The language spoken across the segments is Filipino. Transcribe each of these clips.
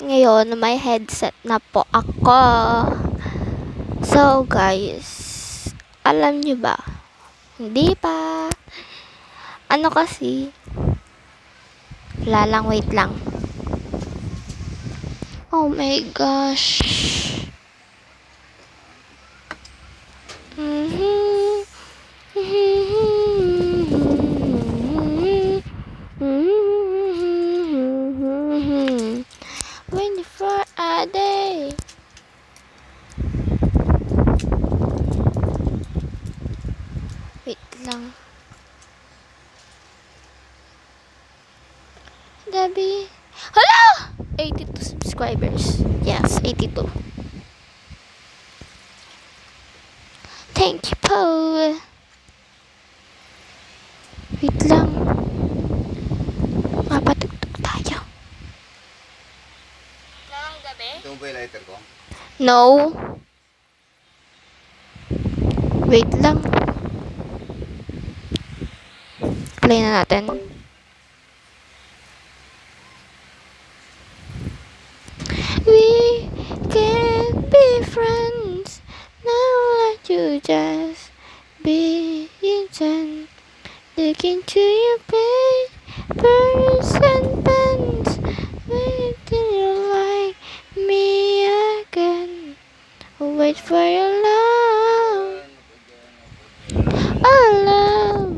Ngayon, may headset na po ako. So, guys, alam nyo ba? Hindi pa. Ano kasi? Wala lang, wait lang. Oh my gosh. When for a day. Wait lang. Gabi. Hello! 82 subscribers. Yes, 82. Thank you po. Wait lang. Mapatugtog tayo. Ito ba yung lighter ko? No. Wait lang. Play na natin. We can be friends. Now let you just be eaten. Look into your papers and pens. Wait till you like me again. Wait for your love. Oh, love.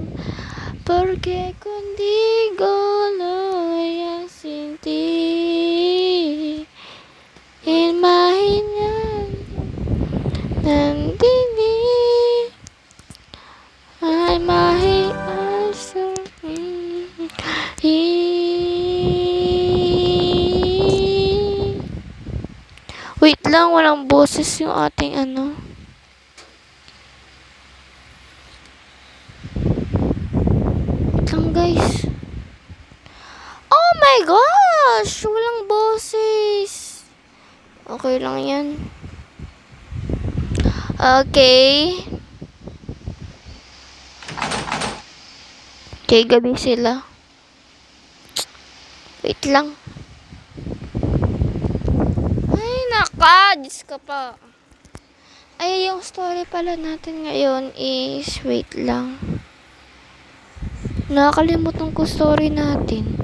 Porque contigo lo voy a sentir. Imaginar nandini. Ay mahial sa Wait lang, walang boses yung ating ano. Wait lang, guys. Oh my gosh! Walang boses. Okay lang yan. Okay. Okay, gabi sila. Wait lang. Ay, naka! Diyos ka pa. Ay, yung story pala natin ngayon is, wait lang. Nakakalimutan ko story natin.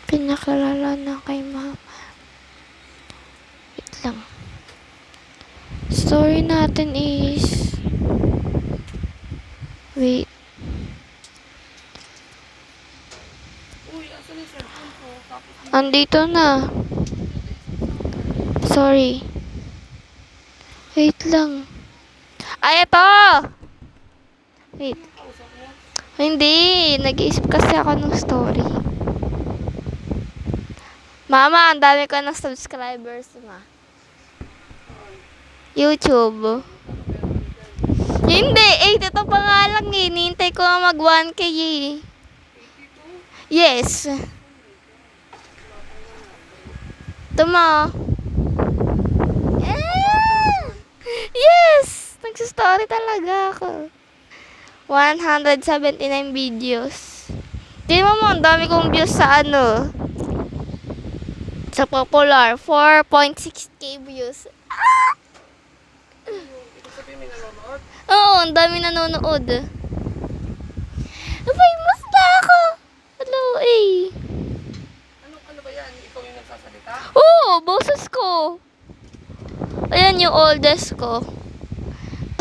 Pinakalala na kay mama. Wait lang. Story natin is, wait. Andito na. Sorry. Wait lang. Ay, ito! Wait. Hindi. Nag-iisip kasi ako ng story. Mama, ang dami ko ng subscribers, ma. YouTube. Hindi. 82 pa nga lang eh. Nihintay ko mag 1K eh. Yes. Ito mo. Yes! Nagsastory talaga ako. 179 videos. Tingnan mo, ang dami kong views sa ano. Sa popular. 4.6k views. Oo, ang dami nanonood. Famous na ako. Hello, eh. Ano ba yan? Ikaw yung nagsasalita? Oo, boses ko. Ayan yung oldest ko.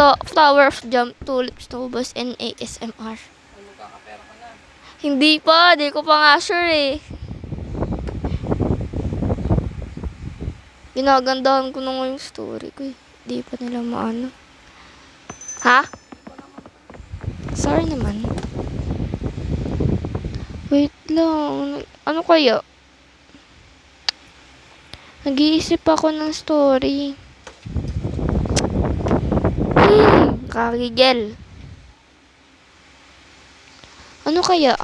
Flower of Jump, Tulips, Tubos, and ASMR. Ano magkakapera ka na? Hindi pa, di ko pa nga sure eh. Ginagandahan ko na nga yung story ko eh. Di pa nila maano. Ha? Sorry naman. Wait lang. Ano kaya? Nag-iisip ako ng story. Karigel. Ano kaya?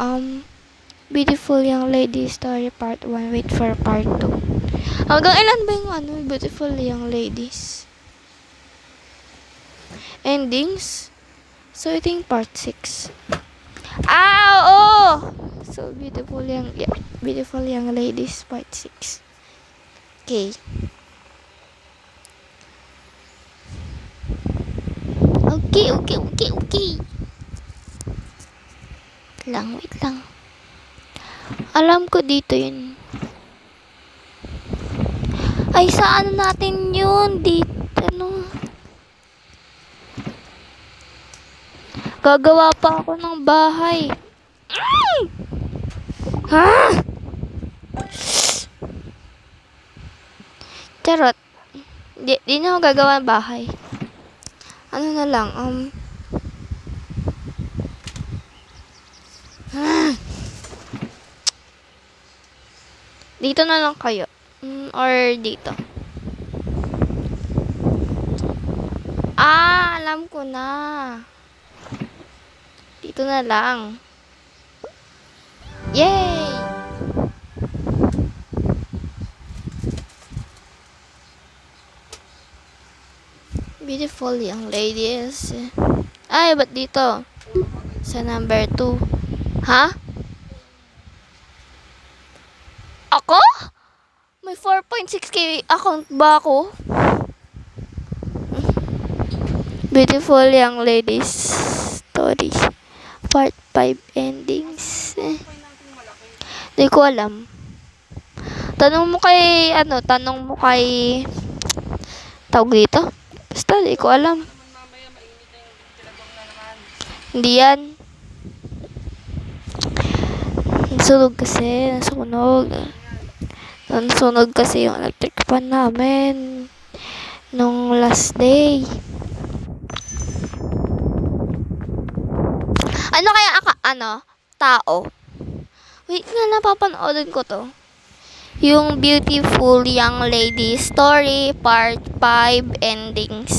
Beautiful Young Lady Story Part 1. Wait for Part 2. Hanggang ilan ba yung Beautiful Young Ladies? Endings? So, I think Part 6. Oo! So, beautiful young ladies, part 6. Okay. Okay. Wait lang. Alam ko dito yun. Ay, saan natin yun? Dito, ano? Gagawa pa ako ng bahay. Ha? Charot. Di na ako gagawa ng bahay. Ano na lang, dito na lang kayo. Or dito. Alam ko na. Dito na lang. Yay! Beautiful young ladies. Ay, ba't dito? Sa number 2. Ha? Ako? May 4.6k account ba ako? Beautiful young ladies story. Part 5 endings. Hindi ko alam. Tanong mo kay tawag dito? Basta, di ko alam. Mamaya mainit na yung tinagong na naman. Hindi yan. Nasunog kasi yung electric fan namin nung last day. Ano kaya tao? Wait nga, napapanoorin ko to. Yung beautiful young lady story part 5 endings.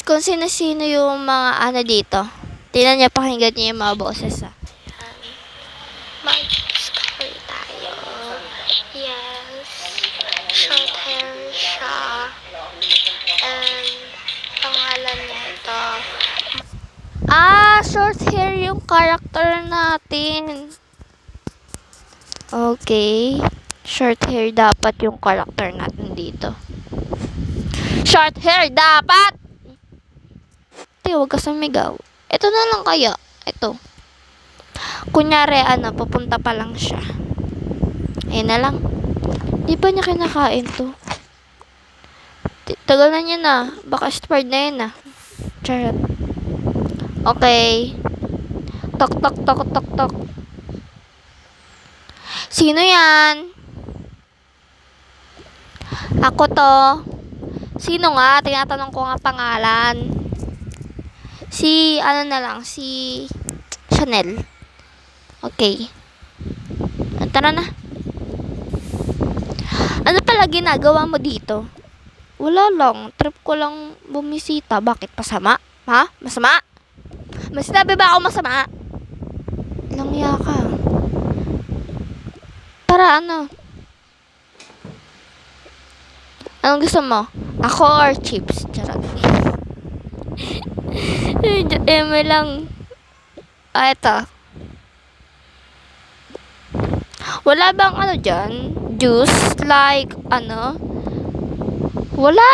Kung sino-sino yung mga dito. Tingnan niya, pakinggan niya yung mga boses Mag-story tayo. Yes. Short hair siya. And pangalan nito. Short hair yung character natin. Okay. Short hair dapat yung character natin dito. Short hair dapat! Huwag ka sumigaw. Ito na lang kaya. Ito. Kunyari, papunta pa lang siya. Ayun na lang. Di ba niya kinakain to? Tagal na niya na. Baka expired na yun Charot. Okay. Tok. Sino yan? Ako to. Sino nga? Tinatanong ko nga pangalan. Si Chanel. Okay. Tara na. Ano pala ginagawa mo dito? Wala lang. Trip ko lang bumisita. Bakit? Masama? Ha? Masama? Mas sinabi ba ako masama? Langya ka. Para Anong gusto mo? Ako or chips? Charot. May lang. Eto. Wala bang dyan? Juice? Like, Wala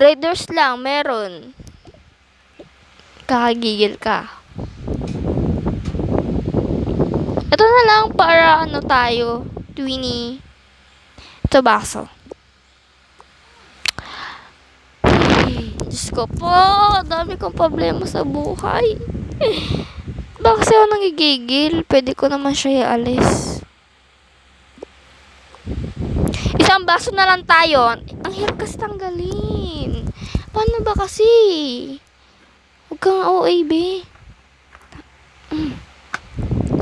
Raiders lang, meron. Kakagigil ka. Ito na lang para tayo. Twinnie. Ito baso. Diyos ko po, dami kong problema sa buhay. Bakit kasi ako nangigigil? Pwede ko naman siya ialis. Isang baso na lang tayo. Ang hirap kasi tanggalin. Paano ba kasi? Huwag kang OA,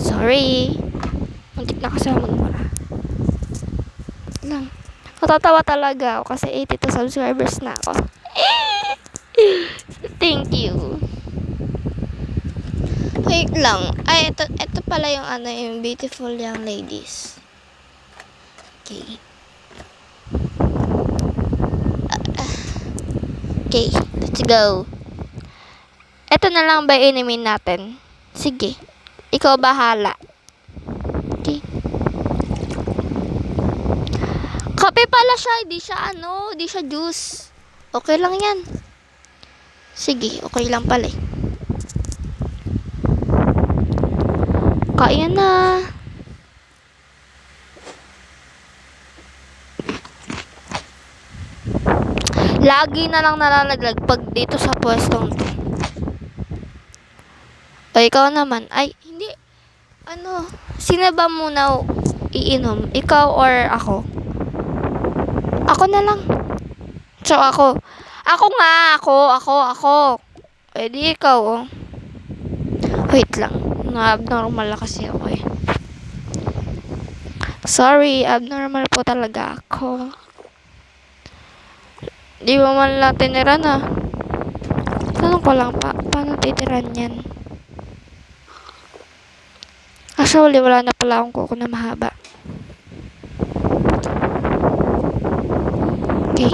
Sorry. Muntik na kasi ako magmura. Lang. Matatawa talaga ako kasi 82 subscribers na ako. Thank you. Wait lang. Ay, ito pala yung yung beautiful young ladies. Okay. Okay, let's go. Ito na lang ba inumin natin? Sige. Ikaw bahala. Okay. Kape pala siya, di siya juice. Okay lang yan. Sige, okay lang pala eh. Kaya na. Lagi na lang nalalaglag pag dito sa pwestong to. O, ikaw naman. Ay, hindi. Ano, sino ba muna iinom? Ikaw or ako? Ako na lang. So, ako. Ako nga, ako. Eh, di ikaw, oh. Wait lang. Na-abnormal na kasi ako eh. Sorry, abnormal po talaga ako. Di ba man lang tiniran ah? Tanong ko lang paano titiran yan? Actually, wala na pala akong kuko na mahaba. Okay.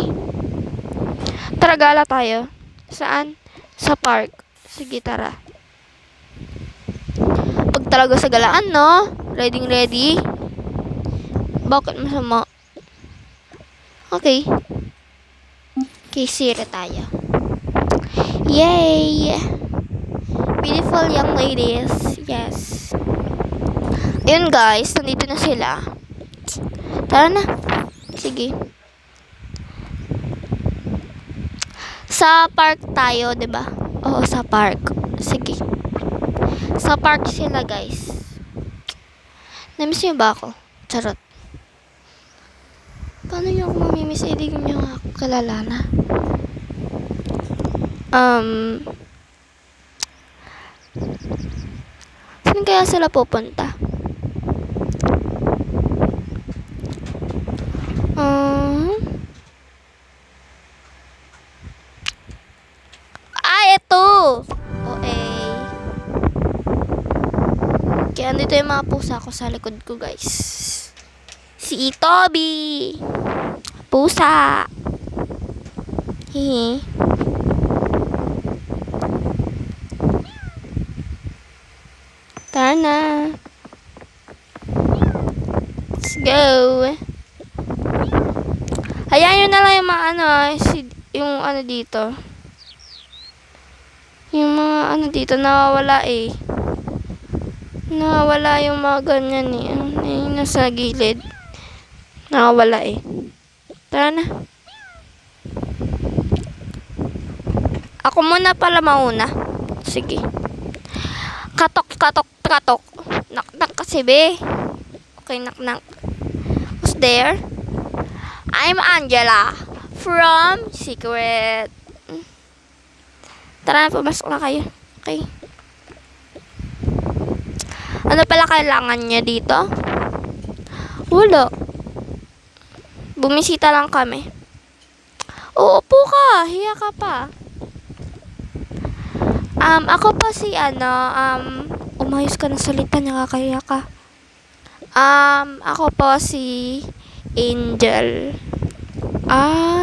Tara, gala tayo. Saan? Sa park. Sige, tara. Pag talaga sa galaan, no? Ready? Bakit masama? Okay. Okay, sira tayo. Yay! Beautiful young ladies. Yes. Ayun guys, nandito na sila. Tara na. Sige. Sa park tayo, 'di ba? Oo, sa park. Sige. Sa park sila, guys. Namiss niyo ba ako? Charot. Paano niyo ako mamimiss? Hindi niyo ako kalala na. Saan kaya sila pupunta? Ito! Kaya andito yung mga pusa ko sa likod ko, guys. Si Toby! Pusa! Hihi. Tara na. Let's go. Hayaan nyo na lang yung mga yung dito. Yung mga dito, nawawala eh. Nawawala yung mga ganyan eh. Yung nasa gilid. Nawawala eh. Tara na. Ako muna pala mauna. Sige. Katok. Nak kasi be. Okay, nak. Who's there? I'm Angela. From Secret. Tara na, pumasok na kayo. Okay. Ano pala kailangan niya dito? Wala. Bumisita lang kami. Uupo ka. Hiya ka pa. Ako pa si umayos ka ng salita, nakakaya ka. Ako po si Angel.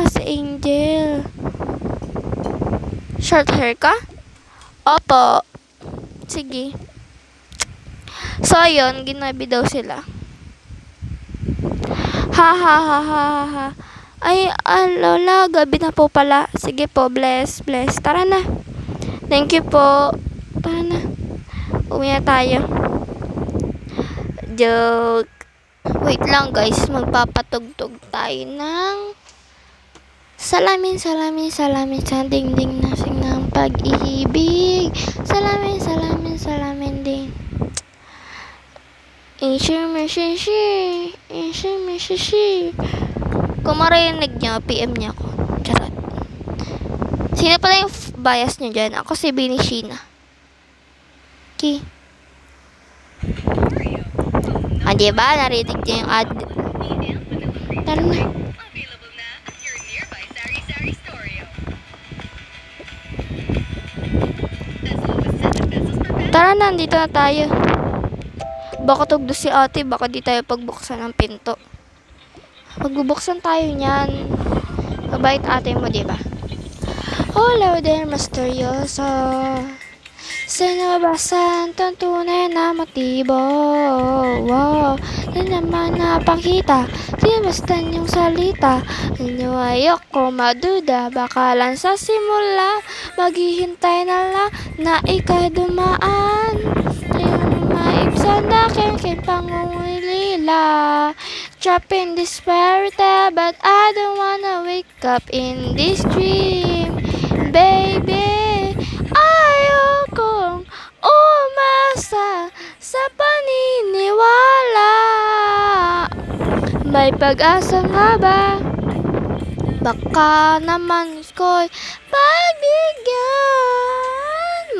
Si Angel. Short hair ka? Opo. Sige. So, ayun, ginabi daw sila. Ha. Ay, lola, gabi na po pala. Sige po, bless. Tara na. Thank you po. Tara na. Uwi na tayo. Joke. Wait lang, guys. Magpapatugtog tayo ng salamin sa dingding nasing ng pag-ibig. Salamin din. Kung marinig nyo, PM niya ako. Charot. Sino pala yung bias nyo dyan? Ako si Benishina. Okay. Diba? Narinig niya yung ad. Tara na. Tara na, dito na tayo. Baka tugdo si ate, baka di tayo pagbuksan ng pinto. Pagbubuksan tayo niyan. Mabait ate mo, diba? Hello there, Misteryoso. Sa nababasan, itong tunay na motibo. Wow, na naman napakita. Di basta yung salita. Ano ayoko maduda. Baka lang sa simula. Maghihintay na lang na ika'y dumaan. Yung maibsan na aking pangungulila. Trapped in this fairy tale, but I don't wanna wake up in this dream. Baby, ayokong umasa sa paniniwala. May pag-asa nga ba? Baka naman ko'y pagbigyan.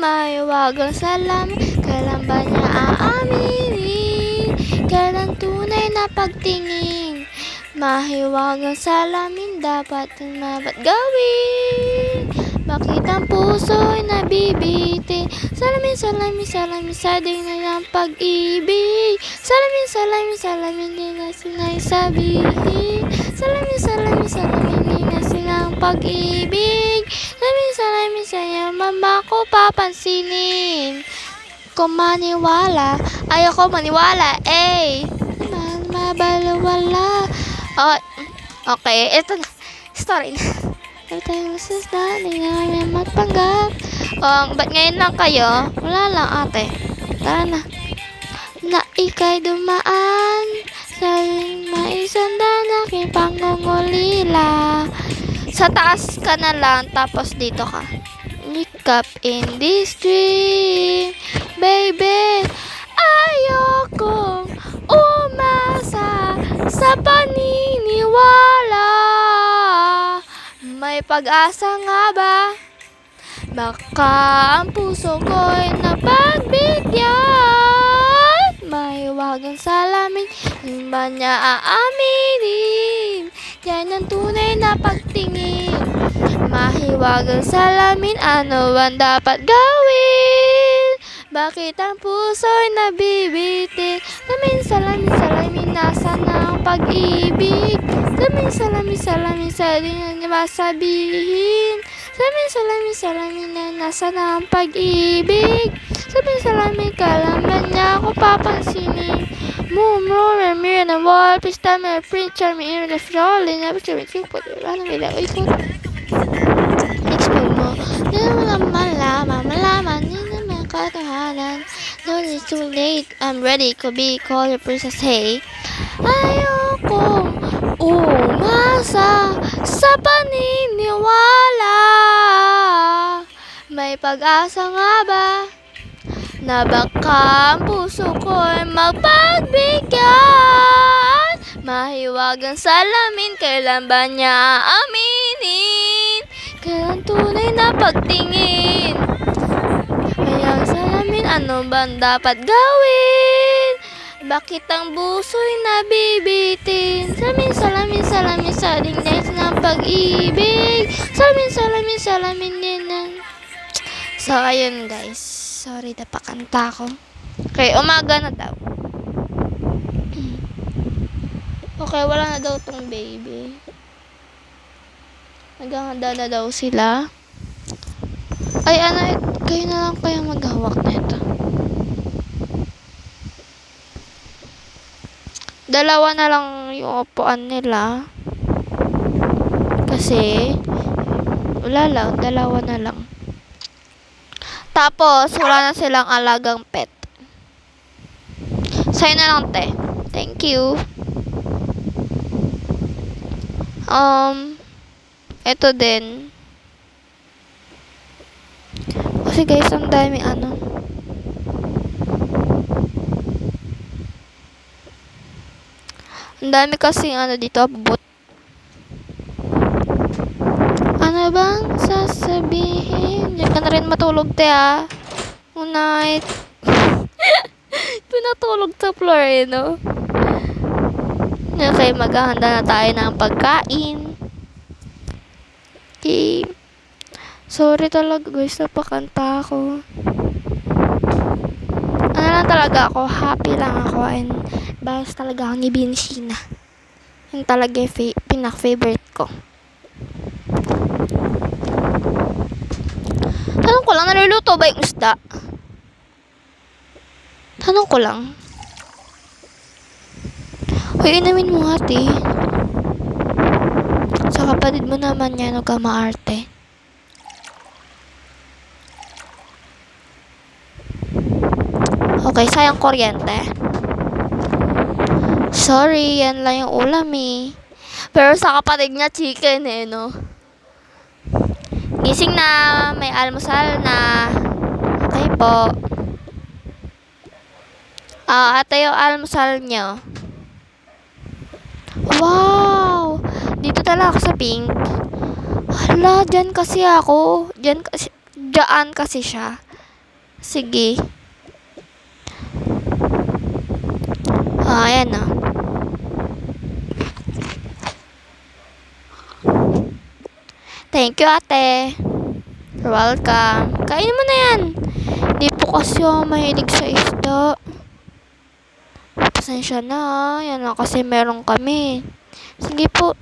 May wagang salamat, kailan ba niya aaminin? Kailan tunay na pagtingin? Mahiwagang salamin dapat gawin. Bakit ang puso'y nabibitin? Salamin, salamin, salamin sa dingding ng pag-ibig. Salamin, salamin, salamin din na sinasabihin. Salamin, salamin, salamin din na sinang pag-ibig. Salamin, salamin sa'yo, mama ko papansinin. Kung maniwala, ayoko maniwala, eh. Mabalawala. Oh, okay, ito na. Story na. Sabi tayo masus na, hindi namin magpanggap. Ba't ngayon lang kayo? Wala lang, ate. Tara na. Na ika'y dumaan sa maisanda na aking pangungulila. Sa taas ka na lang, tapos dito ka. Wake up in this dream. Baby, ayokong umasa sa paniniwala. May pag-asa nga ba? Baka ang puso ko'y napagbigyan. May wagang salamin, hindi ba niya aaminin? Yan ang tunay na pagtingin. Mahiwagang salamin, ano ang dapat gawin? Bakit ang puso'y nabibitin? Salamin, salamin, salamin, nasa na ang pag-ibig? Salamin, salamin, salamin, sa di na niya masabihin. Salamin, salamin, salamin, na nasa na ang pag-ibig? Salamin, salamin, kalaman niya ako papansinin. Moon, roar, mirror, and wall, please tell me, print, charm, ear, left, rolling, never sure, it's you, put it, ano, may lang, ikot. Explain mo, hindi mo malaman, hindi naman katohanan. No, it's too late, I'm ready, could be, call your princess, hey. Ayoko umasa sa paniniwala. May pag-asa nga ba? Na baka ang puso ko'y magpagbigyan. Mahiwagang salamin, kailan ba niya aaminin? Kailan tunay na pagtingin? Kaya salamin, ano ba dapat gawin? Bakit ang buso'y nabibitin? Salamin, salamin, salamin sa dingding ng pag-ibig. Salamin, salamin, salamin din ng... So, ayun guys. Sorry na pakanta ko. Okay, umaga na daw. Okay, wala na daw tong baby. Naghahanda na daw sila. Ay, ano, kayo na lang kaya maghawak na ito. Dalawa na lang yung upuan nila. Kasi, wala lang, dalawa na lang. Tapos, wala na silang alagang pet. Sa'yo na lang, te. Thank you. Ito din. Kasi guys, ang daming ano. Ang dami kasing ano dito, abot. Ano bang sasabihin? Diyan ka na rin matulog, te, ah. Good night. Pinatulog sa floor, eh, no? Okay, maghahanda na tayo ng pagkain. Okay. Sorry talaga, guys, napakanta ako. Ano lang talaga ako, happy lang ako, and bias talaga ako ni Binshina. Yun talaga yung pinak-favorite ko. Alam ko lang, naluluto ba yung isda? Tanong ko lang. Hoy, inamin mo nga, te. Sa kapatid mo naman yan, huwag ka maarte. Okay, sayang kuryente. Sorry, yan lang yung ulam eh. Pero sa kapatid niya, chicken eh, no? Gising na, may almusal na. Okay po. Ate yung almusal niyo. Wow! Dito talaga ako sa pink. Hala, dyan kasi ako. Dyan kasi siya. Sige. Ayan na. Thank you, ate. You're welcome. Kainin mo na yan. Hindi po kasi ako mahilig sa isda. Pasensya na, ha. Yan lang kasi meron kami. Sige po.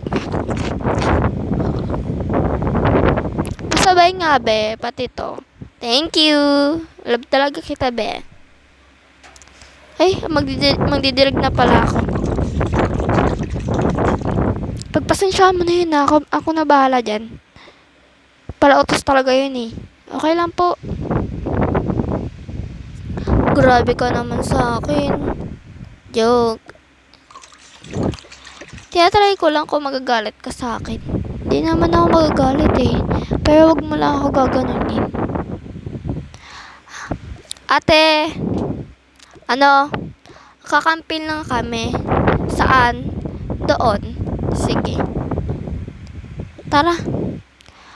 Pasabay nga, be. Pati to. Thank you. Love talaga kita, be. Ay, magdidirig na pala ako. Pagpasensya mo na yun, ha. Ako na bahala dyan. Palautos talaga yun, eh. Okay lang po. Grabe ka naman sa akin. Joke. Tinatry ko lang kung magagalit ka sa akin. Hindi naman ako magagalit eh. Pero wag mo lang ako gaganunin. Ate, kakampil lang kami. Saan? Doon. Sige. Tara.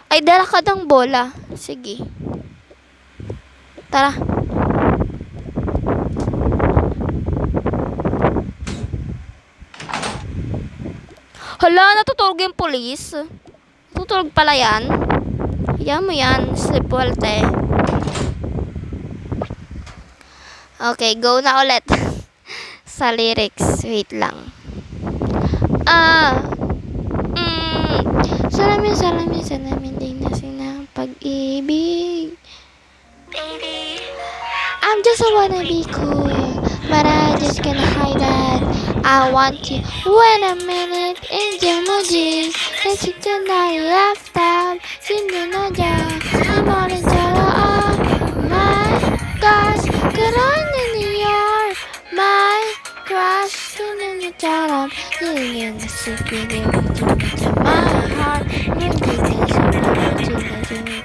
Ay, dala ka ng bola. Sige. Tara. Hala, natutulog yung polis. Natutulog pala yan. Hayaan mo yan. Sleep well, te. Okay, go na ulit. Sa lyrics. Wait lang. Salamin din na sinang pag-ibig. Baby, I'm just a wannabe cool, but I just can't hide that. I want you when I'm in it in the emoji. And you can I left out. Sino na dyan? I'm on it, oh my gosh. Karan in your my crush. Sino na dyan? Yun na secret to my heart.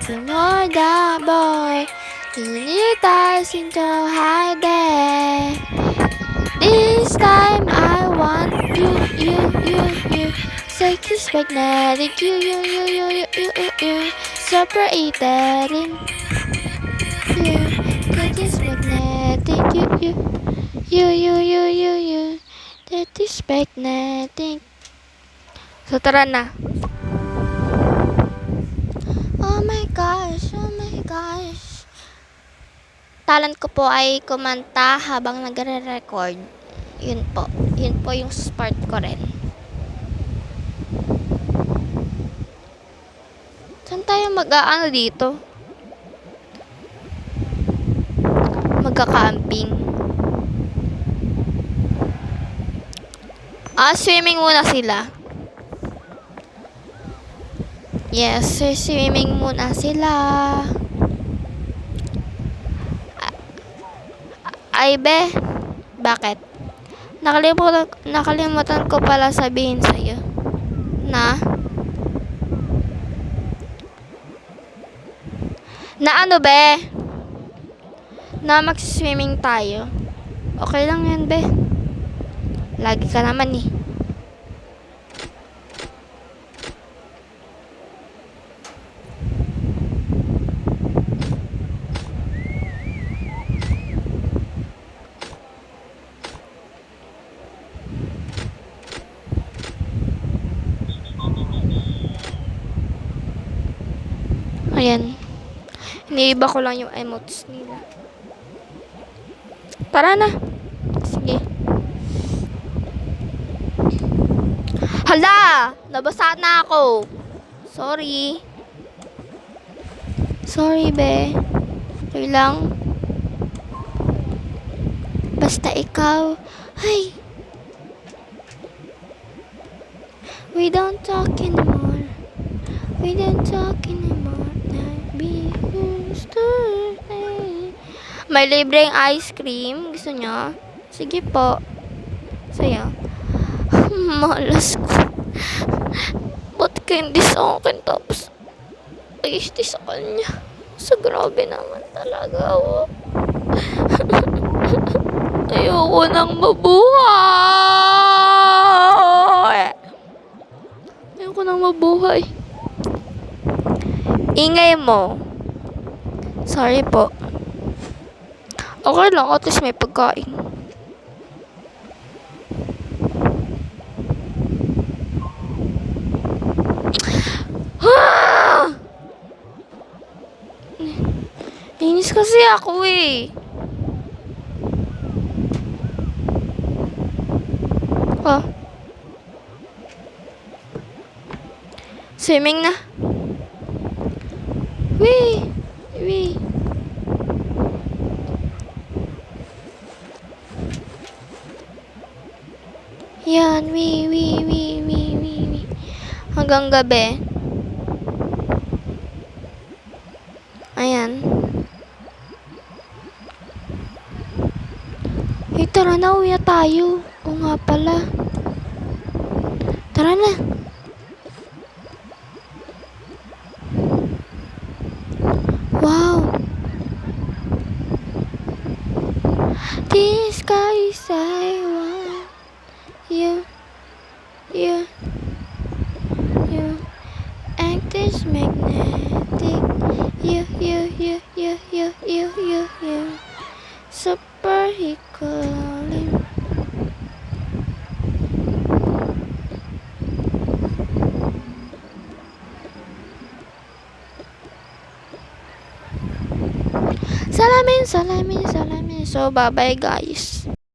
More that boy. You guys into hide there. This time I want you. Sex is magnetic. You. Separated. That is magnetic. You. That is magnetic. So tara na. Oh my gosh. Talent ko po ay kumanta habang nagre-record. Yun po yung part ko rin. Saan tayo mag-aano dito? Magka-camping. Swimming muna sila. Yes, swimming muna sila. Ay, be. Bakit? Nakalimutan ko pala sabihin sa'yo. Na ano, be? Na mag-swimming tayo. Okay lang yan, be. Lagi ka naman, eh. Ayan. Iniiba ko lang yung emotes nila. Tara na. Sige. Hala! Nabasa na ako. Sorry. Sorry, be. Okay lang. Basta ikaw. Ay. We don't talk anymore. We don't talk anymore. Like we used to say. May libreng ice cream. Gusto nyo? Sige po. Saya. Malas ko. Ba't ka hindi sa akin tapos ayos di sa kanya? So grabe naman talaga. Oh. Ayoko nang mabuhay. Ayoko nang mabuhay. Ingay mo. Sorry po. Okay lang, at least may pagkain. Inis kasi ako eh. Oh. Swimming na. Wee! Wee! Yan, wee, wee, wee, wee, wee, wee. Hanggang gabi. Ayan. Eh, tara na, uwi na tayo. Oo nga pala. Tara na. Wow. This sky is I want you. You. You. Act is magnetic. You. Super equally. Salamin. So, bye-bye guys.